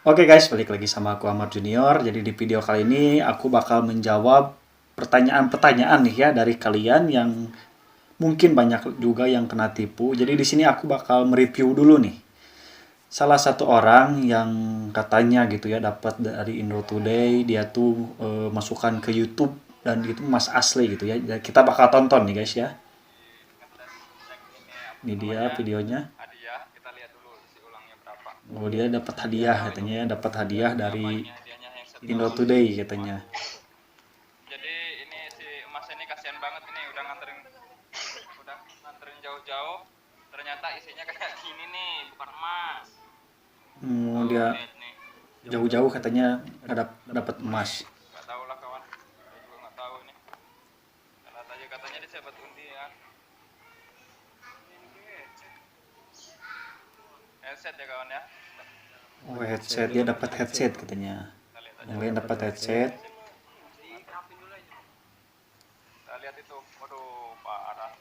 Oke guys, balik lagi sama aku Amar Junior. Jadi di video kali ini aku bakal menjawab pertanyaan-pertanyaan nih ya dari kalian yang mungkin banyak juga yang kena tipu. Jadi di sini aku bakal mereview dulu nih. Salah satu orang yang katanya gitu ya dapat dari Indo Today, dia tuh masukkan ke YouTube dan itu Mas asli gitu ya. Jadi kita bakal tonton nih guys ya. Ngetes cek ini apa Ini dia namanya videonya. hadiah. Kita lihat dulu isi ulangnya berapa. Oh, dia dapat hadiah katanya ya, dapat hadiah Apa dari ini hadiahnya handset Indo doang. Today katanya. Jadi ini si emas ini kasihan banget ini udah nganterin jauh-jauh. Ternyata isinya kayak gini nih, bukan emas. Dia Lihat nih. jauh-jauh katanya dapat emas. Nggak tahu lah kawan. Saya juga nggak tahu nih. Karena tadi katanya dia dapat undian. Headset ya kawan ya. Oh, headset, dia dapat headset katanya. Kita lihat aja. Yang lain dapat headset. Kita lihat itu. Waduh, parah.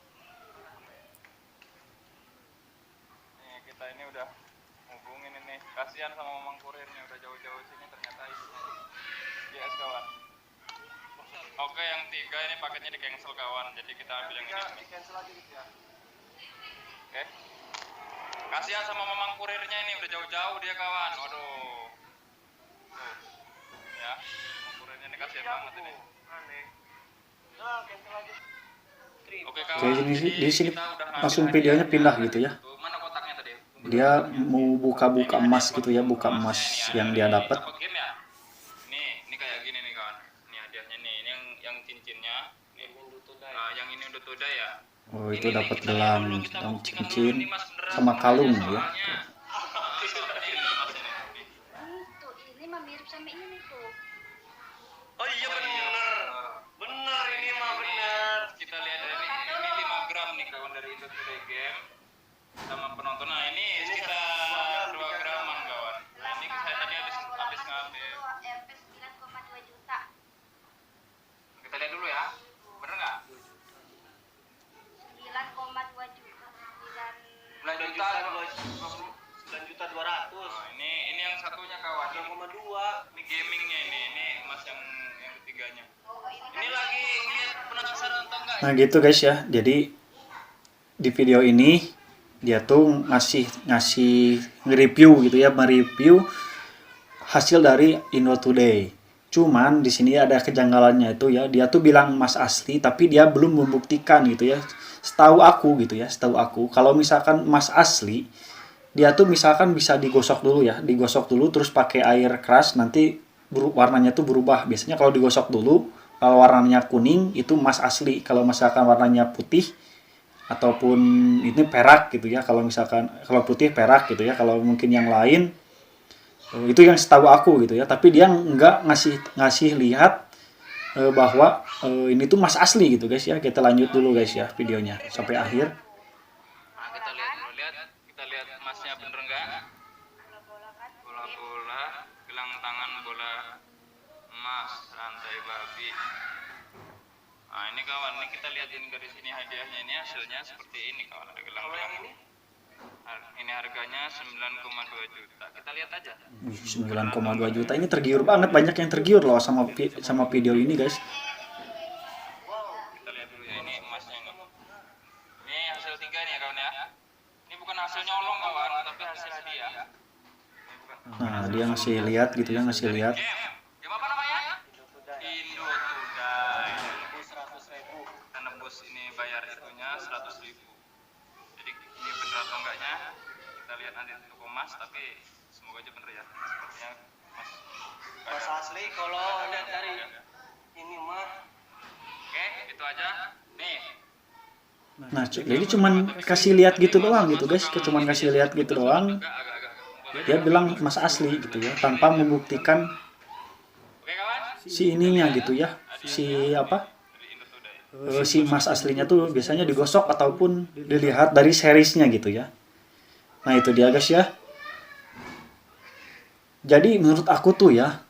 Nih kita ini udah hubungin ini. Kasihan sama mamang kurirnya udah jauh-jauh sini ternyata isinya GS kawan. Oke, yang 3 ini paketnya di cancel kawan. Jadi kita ambil yang ini. Di cancel aja gitu ya. Oke. Kasihan sama mamang kurirnya ini udah jauh-jauh dia kawan. Waduh. Tuh. Ya, mamang kurirnya ini kasihan banget ini. Aneh. Nah, cancel aja. Oke kawan. Oke, di sini kita udah langsung ngambil videonya hadiahnya. pindah gitu ya. Mana kotaknya tadi? Dia mau buka-buka emas gitu ya, buka emas yang dia dapat. Apa game ya? Ini kayak gini nih kawan. Ini hadiahnya nih. Ini yang cincinnya. Nih. Nah, yang ini udah today ya. Oh, itu Ini dapat kita lihat gelang, dulu, kita buktikan dulu cincin nih, Mas, beneran sama semuanya kalung ya. soalnya. Soalnya ini Mas ini. Tuh, ini mah mirip sama ini tuh. Oh iya bener. Bener ini mah bener. Kita lihat ini 5 gram nih kawan dari Indo Today Game sama penonton. Nah, ini sekitar 2 graman kawan. Nah, ini saya tadi habis ngambil. MP 9,2 juta. Kita lihat dulu ya. Bener nggak? 9,2 juta. 9 juta 9.200.000. Nah, ini yang satunya kawan. 9,2. Ini gamingnya ini emas yang ketiganya. Ini lagi lihat penasaran atau enggak? Nah, gitu guys ya. Jadi di video ini dia tuh ngasih nge-review gitu ya, mereview hasil dari Indo Today. Cuman di sini ada kejanggalannya itu ya, dia tuh bilang emas asli tapi dia belum membuktikan gitu ya. Setahu aku kalau misalkan emas asli, dia tuh misalkan bisa digosok dulu terus pakai air keras, nanti warnanya tuh berubah. Biasanya kalau digosok dulu, kalau warnanya kuning itu emas asli. Kalau misalkan warnanya putih ataupun ini perak gitu ya, kalau putih perak gitu ya, kalau mungkin yang lain itu yang setahu aku gitu ya. Tapi dia nggak ngasih lihat bahwa ini tuh emas asli gitu guys ya. Kita lanjut dulu guys ya videonya sampai akhir. Nah, kita lihat emasnya bener nggak? Bola-bola kan? Bola-bola, gelang tangan bola emas, rantai babi. Nah, ini kawan, ini kita lihat ini dari sini hadiahnya, ini hasilnya seperti ini kawan, ada gelang tangan. Ini harganya 9,2 juta. Kita lihat aja. 9,2 juta ini tergiur banget, banyak yang tergiur loh sama video ini guys. Kita lihat dulu ya, ini emasnya ini. Ini hasil 3 nih ya kawan ya. Ini bukan hasil nyolong kawan, tapi hasil hadiah. Nah, dia ngasih lihat gitu ya, ngasih lihat. Game apa namanya? Indo Today. Kita nebus ini bayar itunya 100.000. Jadi ini bener atau enggaknya kita lihat nanti di toko emas, tapi semoga aja bener ya. Sepertinya Mas asli kalau lihat dari ini mah. Oke, itu aja. Nih. Nah, jadi cuman kasih lihat gitu doang gitu guys, cuman kasih lihat gitu doang. Dia bilang emas asli gitu ya, tanpa membuktikan Oke kawan? si ininya gitu ya, si apa? Dari Indo Today. Si emas aslinya tuh biasanya digosok ataupun dilihat dari seriesnya gitu ya. Nah, itu dia guys ya. Jadi menurut aku tuh ya,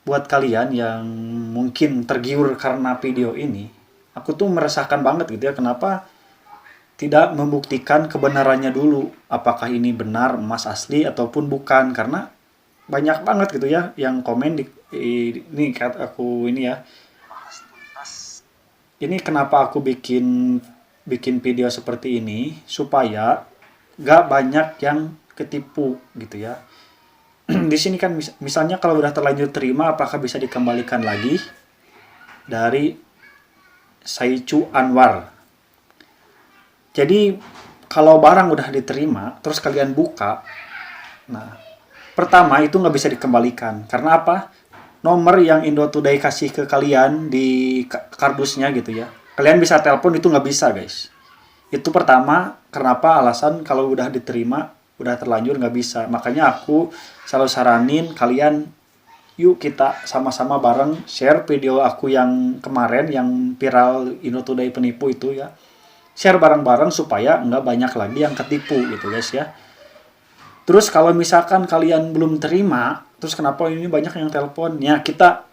buat kalian yang mungkin tergiur karena video ini, aku tuh merasakan banget gitu ya, kenapa tidak membuktikan kebenarannya dulu, apakah ini benar emas asli ataupun bukan. Karena banyak banget gitu ya yang komen ini kata aku ini ya. Ini kenapa aku bikin bikin video seperti ini supaya gak banyak yang ketipu gitu ya. Di sini kan misalnya kalau udah terlanjur terima apakah bisa dikembalikan lagi, dari Saichu Anwar. Jadi kalau barang udah diterima terus kalian buka, nah pertama itu nggak bisa dikembalikan karena apa? Nomor yang Indo Today kasih ke kalian di kardusnya gitu ya, kalian bisa telepon itu nggak bisa guys. Itu pertama, kenapa alasan kalau udah diterima udah terlanjur nggak bisa. Makanya aku selalu saranin kalian, yuk kita sama-sama bareng share video aku yang kemarin yang viral Indo Today penipu itu ya, share bareng-bareng supaya nggak banyak lagi yang ketipu gitu guys ya. Terus kalau misalkan kalian belum terima, terus kenapa ini banyak yang telepon? Ya kita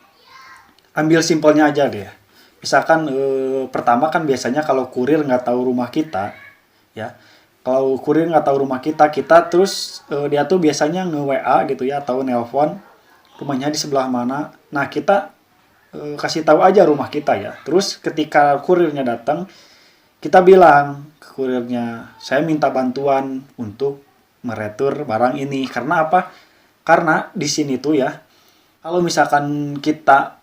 ambil simpelnya aja deh. Misalkan pertama kan biasanya kalau kurir nggak tahu rumah kita, ya. Kalau kurir nggak tahu rumah kita, kita terus dia tuh biasanya nge-WA gitu ya atau nelpon rumahnya di sebelah mana. Nah kita kasih tahu aja rumah kita ya. Terus ketika kurirnya datang, kita bilang ke kurirnya, saya minta bantuan untuk meretur barang ini. Karena apa? Karena di sini tuh ya, kalau misalkan kita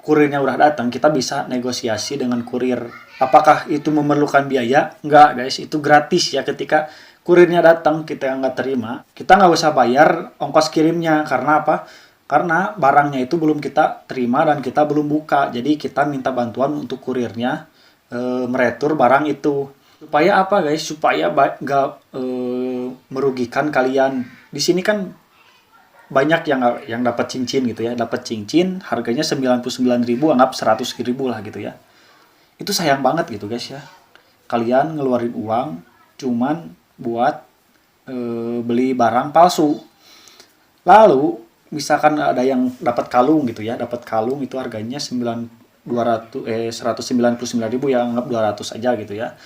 kurirnya udah datang, kita bisa negosiasi dengan kurir. Apakah itu memerlukan biaya? Enggak guys, itu gratis ya. Ketika kurirnya datang kita nggak terima, kita nggak usah bayar ongkos kirimnya. Karena apa? Karena barangnya itu belum kita terima dan kita belum buka. Jadi kita minta bantuan untuk kurirnya meretur barang itu. Supaya apa guys? Supaya nggak merugikan kalian. Di sini kan banyak yang dapat cincin gitu ya. Dapat cincin harganya 99.000, anggap 100.000 lah gitu ya. Itu sayang banget gitu guys ya. Kalian ngeluarin uang cuman buat beli barang palsu. Lalu misalkan ada yang dapat kalung gitu ya, dapat kalung itu harganya 199.000 ya, anggap 200 aja gitu ya.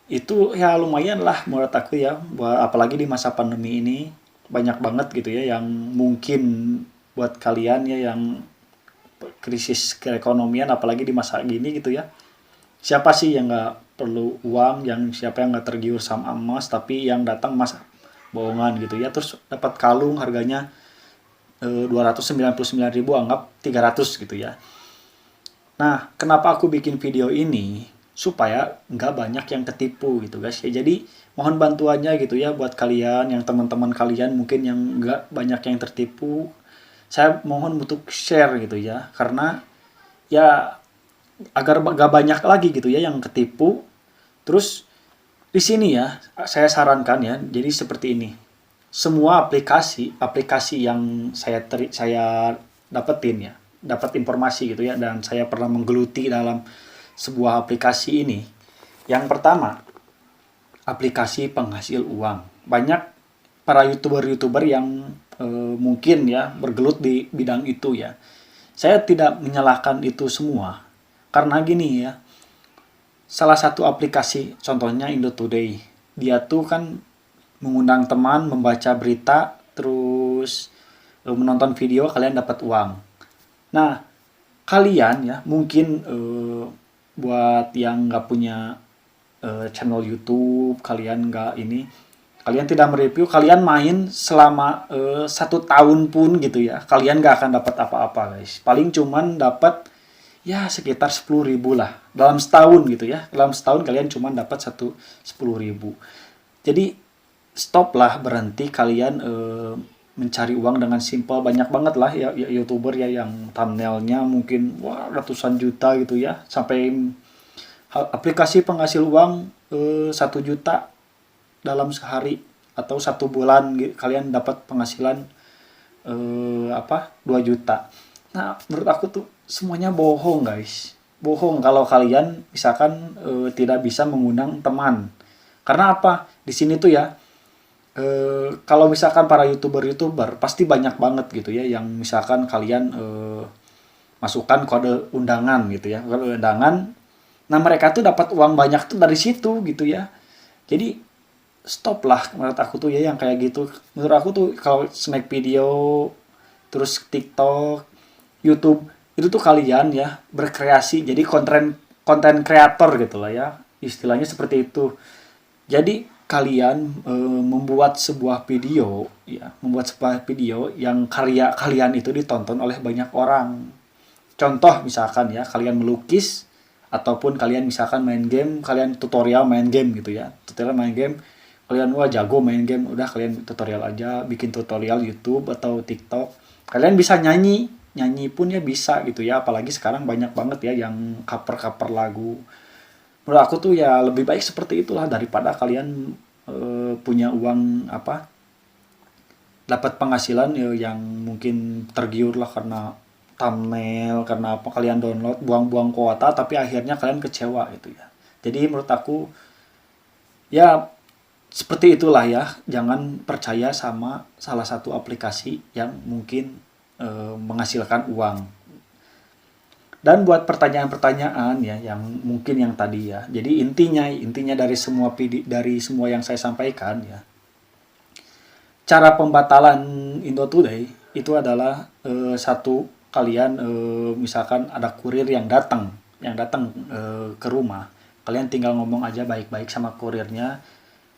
Itu ya lumayan lah menurut aku ya, apalagi di masa pandemi ini banyak banget gitu ya yang mungkin buat kalian ya yang krisis keekonomian, apalagi di masa gini gitu ya. Siapa sih yang nggak perlu uang, yang siapa yang nggak tergiur sama emas, tapi yang datang emas bohongan gitu ya, terus dapat kalung harganya 299.000, anggap 300 gitu ya. Nah, kenapa aku bikin video ini? Supaya nggak banyak yang ketipu gitu guys ya. Jadi mohon bantuannya gitu ya buat kalian, yang teman-teman kalian mungkin yang nggak banyak yang tertipu. Saya mohon untuk share gitu ya, karena ya agar nggak banyak lagi gitu ya yang ketipu. Terus di sini ya saya sarankan ya, jadi seperti ini. Semua aplikasi yang saya dapetin ya, dapat informasi gitu ya, dan saya pernah menggeluti dalam sebuah aplikasi ini. Yang pertama, aplikasi penghasil uang. Banyak para youtuber yang mungkin ya bergelut di bidang itu ya. Saya tidak menyalahkan itu semua, karena gini ya, salah satu aplikasi contohnya Indo Today, dia tuh kan mengundang teman membaca berita, terus menonton video, kalian dapat uang. Nah kalian ya mungkin buat yang nggak punya channel YouTube, kalian tidak mereview, kalian main selama 1 tahun pun gitu ya, kalian nggak akan dapat apa-apa guys. Paling cuman dapat ya sekitar 10.000 lah dalam setahun gitu ya. Dalam setahun kalian cuman dapat 10.000. Jadi stop lah, berhenti kalian mencari uang dengan simpel. Banyak banget lah ya youtuber ya yang thumbnailnya mungkin wah ratusan juta gitu ya, sampai aplikasi penghasil uang 1 juta dalam sehari atau 1 bulan kalian dapat penghasilan 2 juta. Nah menurut aku tuh semuanya bohong guys, bohong kalau kalian misalkan tidak bisa mengundang teman. Karena apa? Di sini tuh ya kalau misalkan para youtuber pasti banyak banget gitu ya yang misalkan kalian masukkan kode undangan gitu ya, kode undangan. Nah mereka tuh dapat uang banyak tuh dari situ gitu ya. Jadi stop lah menurut aku tuh ya yang kayak gitu. Menurut aku tuh kalau snack video terus TikTok, YouTube itu tuh kalian ya berkreasi jadi konten konten kreator gitu lah ya istilahnya seperti itu. Jadi kalian membuat sebuah video ya membuat sebuah video yang karya kalian itu ditonton oleh banyak orang. Contoh misalkan ya kalian melukis ataupun kalian misalkan main game, kalian tutorial main game gitu ya. Tutorial main game, kalian wah jago main game, udah kalian tutorial aja, bikin tutorial YouTube atau TikTok. Kalian bisa nyanyi, nyanyi pun ya bisa gitu ya. Apalagi sekarang banyak banget ya yang cover-cover lagu. Menurut aku tuh ya lebih baik seperti itulah daripada kalian punya uang apa dapat penghasilan ya, yang mungkin tergiur lah karena thumbnail karena apa kalian download buang-buang kuota tapi akhirnya kalian kecewa gitu ya. Jadi menurut aku ya seperti itulah ya, jangan percaya sama salah satu aplikasi yang mungkin menghasilkan uang. Dan buat pertanyaan-pertanyaan ya yang mungkin yang tadi ya. Jadi intinya dari semua dari semua yang saya sampaikan ya. Cara pembatalan Indo Today itu adalah satu kalian misalkan ada kurir yang datang ke rumah, kalian tinggal ngomong aja baik-baik sama kurirnya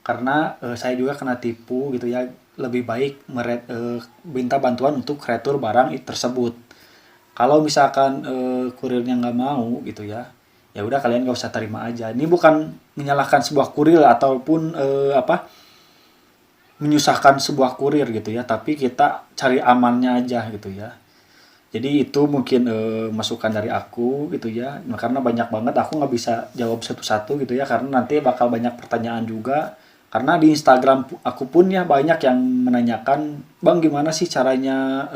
karena saya juga kena tipu gitu ya, lebih baik minta bantuan untuk retur barang tersebut. Kalau misalkan kurirnya nggak mau gitu ya, ya udah kalian nggak usah terima aja. Ini bukan menyalahkan sebuah kurir ataupun menyusahkan sebuah kurir gitu ya, tapi kita cari amannya aja gitu ya. Jadi itu mungkin masukan dari aku gitu ya. Nah, karena banyak banget aku nggak bisa jawab satu-satu gitu ya, karena nanti bakal banyak pertanyaan juga. Karena di Instagram aku pun ya banyak yang menanyakan, Bang gimana sih caranya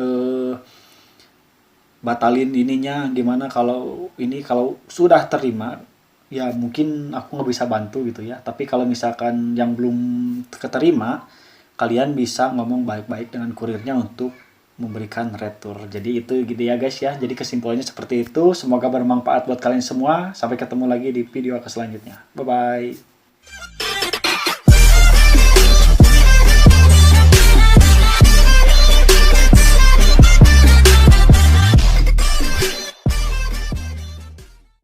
batalin ininya, gimana kalau ini kalau sudah terima ya mungkin aku nggak bisa bantu gitu ya. Tapi kalau misalkan yang belum keterima, kalian bisa ngomong baik-baik dengan kurirnya untuk memberikan retur. Jadi itu gitu ya guys ya. Jadi kesimpulannya seperti itu. Semoga bermanfaat buat kalian semua. Sampai ketemu lagi di video selanjutnya. Bye bye.